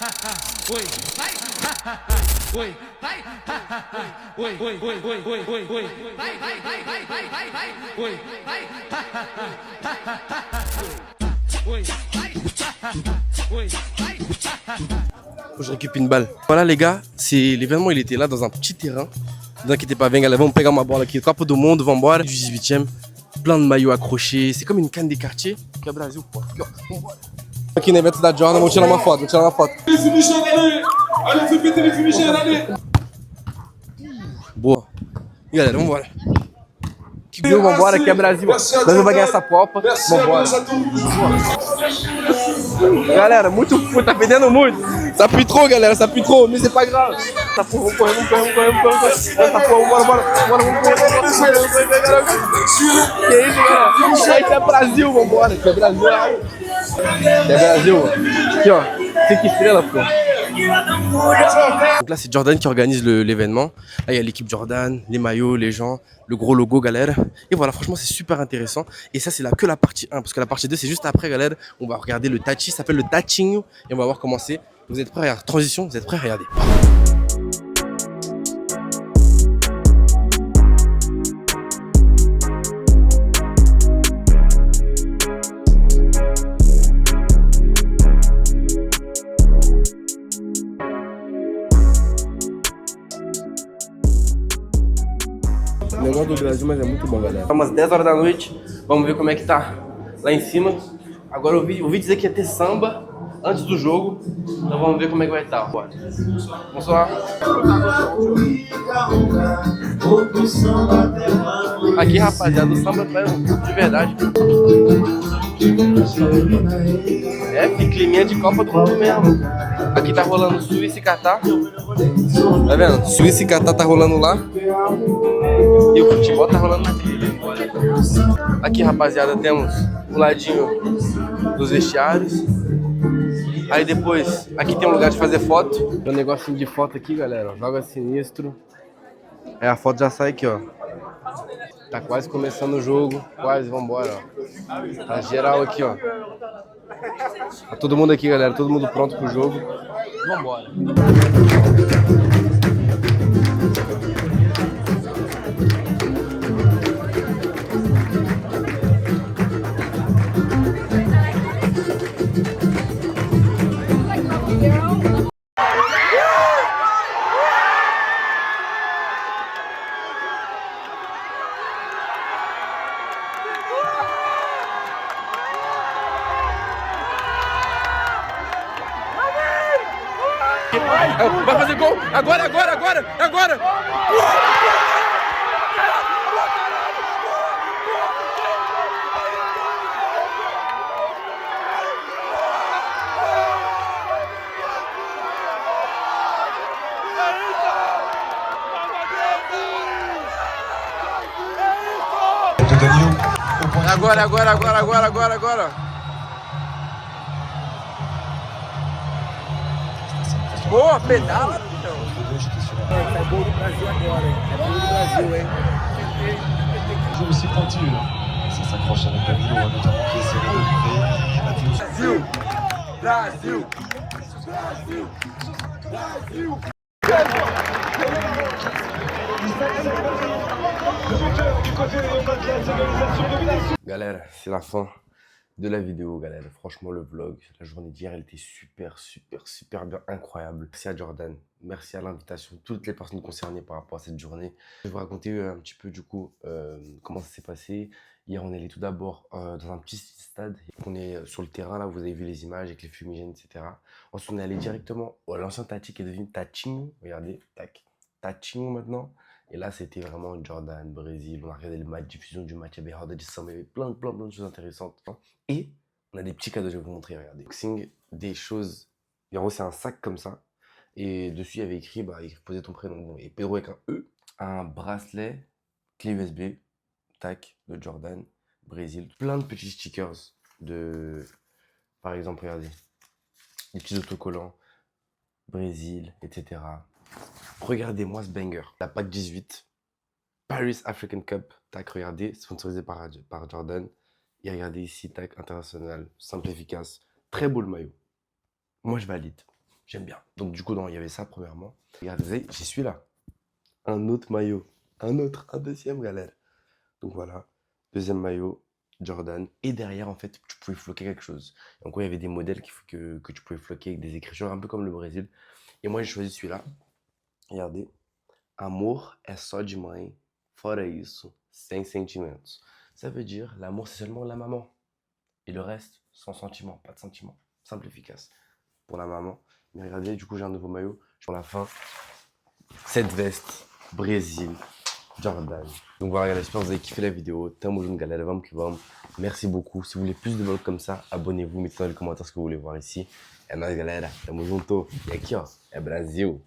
Faut que je récupère une balle. Voilà les gars, c'est l'événement, il était là dans un petit terrain. Ne vous inquiétez pas, vem galera, vamos pegar uma bola aqui. Copa do Mundo, vambora. Du 18e, plein de maillots accrochés. C'est comme une canne des quartiers. Que é Brasil, pô. Aqui, ó. Vambora. Aqui no evento da Jordan, vamos tirar uma foto, Boa. E galera, vambora. Vambora, aqui é Brasil. Brasil vai ganhar essa Copa. Vambora. Galera, muito puto, tá perdendo muito. Ça pue trop, galera, ça pue trop, mais c'est pas grave. Tá porra, vamos correr. Tá porra, bora. Que isso, galera? Isso aí é Brasil, vambora. Que é Brasil. É Brasil. Aqui, ó. 5 estrelas, pô. Donc là, c'est Jordan qui organise l'événement. Là, il y a l'équipe Jordan, les maillots, les gens, le gros logo, galère. Et voilà, franchement, c'est super intéressant. Et ça, c'est que la partie 1. Parce que la partie 2, c'est juste après, galère. On va regarder le tachi, ça s'appelle le tachinho. Et on va voir comment c'est. Vous êtes prêts? Regarde, transition, vous êtes prêts? Regardez. O negócio do Brasil, mas é muito bom, galera. Tá umas 10 horas da noite, vamos ver como é que tá lá em cima. Agora eu ouvi dizer que ia ter samba antes do jogo, então vamos ver como é que vai estar. Bora. Bonsoir. Aqui, rapaziada, o samba é de verdade. É, que climinha de Copa do Mundo mesmo. Aqui tá rolando Suíça e Catar. Tá vendo? Suíça e Catar tá rolando lá. E o futebol tá rolando aqui. Aqui, rapaziada, temos o ladinho dos vestiários. Aí depois, aqui tem um lugar de fazer foto. Tem um negocinho de foto aqui, galera. Joga sinistro. Aí a foto já sai aqui, ó. Tá quase começando o jogo. Quase, vambora, ó. Tá geral aqui, ó. Tá todo mundo aqui, galera. Todo mundo pronto pro jogo. Vambora. Vai fazer gol! Agora! Agora! Boa, pedala, então. É gol do Brasil agora, hein? É gol do Brasil, hein? Toujours aussi pointu. Ça s'accroche avec Camilo, notamment qui essaie de le Brasil! Galera, c'est la fin de la vidéo, galera. Franchement, le vlog, la journée d'hier, elle était super bien, incroyable. Merci à Jordan, merci à l'invitation, toutes les personnes concernées par rapport à cette journée. Je vais vous raconter un petit peu du coup comment ça s'est passé. Hier, on est allé tout d'abord dans un petit stade. On est sur le terrain, là, vous avez vu les images avec les fumigènes, etc. Ensuite, on est allé directement à l'ancien Tati qui est devenu Tachinho. Regardez, tac, Tachinho maintenant. Et là, c'était vraiment Jordan, Brésil. On a regardé le match, diffusion du match. Il y avait Roda de Samba, il y avait plein de choses intéressantes. Et on a des petits cadeaux, je vais vous montrer. Regardez. Boxing, des choses. En gros, c'est un sac comme ça. Et dessus, il y avait écrit, posez ton prénom. Bon, et Pedro avec un E. Un bracelet, clé USB, tac, de Jordan, Brésil. Plein de petits stickers de. Par exemple, regardez. Des petits autocollants, Brésil, etc. Regardez-moi ce banger. La PAC 18, Paris African Cup, tac, regardez, sponsorisé par Jordan. Et regardez ici, tac, international, simple, efficace. Très beau le maillot. Moi, je valide. J'aime bien. Donc du coup, non, il y avait ça premièrement. Regardez, j'y suis là. Un autre maillot. Un deuxième, galère. Donc voilà, deuxième maillot, Jordan. Et derrière, en fait, tu pouvais floquer quelque chose. Donc, il y avait des modèles que tu pouvais floquer avec des écritures, un peu comme le Brésil. Et moi, j'ai choisi celui-là. Regardez. Amor é só de mãe, fora isso, sem sentimentos. Ça veut dire, l'amour, c'est seulement la maman. Et le reste, sans sentiment, pas de sentiment. Simple, efficace. Pour la maman. Mais regardez, du coup, j'ai un nouveau maillot. Pour la fin, cette veste, Brésil, Jordan. Donc voilà, j'espère que vous avez kiffé la vidéo. Tamo junto, galera. Vamos que vamos. Merci beaucoup. Si vous voulez plus de vlogs comme ça, abonnez-vous. Mettez dans les commentaires ce que vous voulez voir ici. É nóis, galera. Tamo junto. E aqui, ó, é Brasil.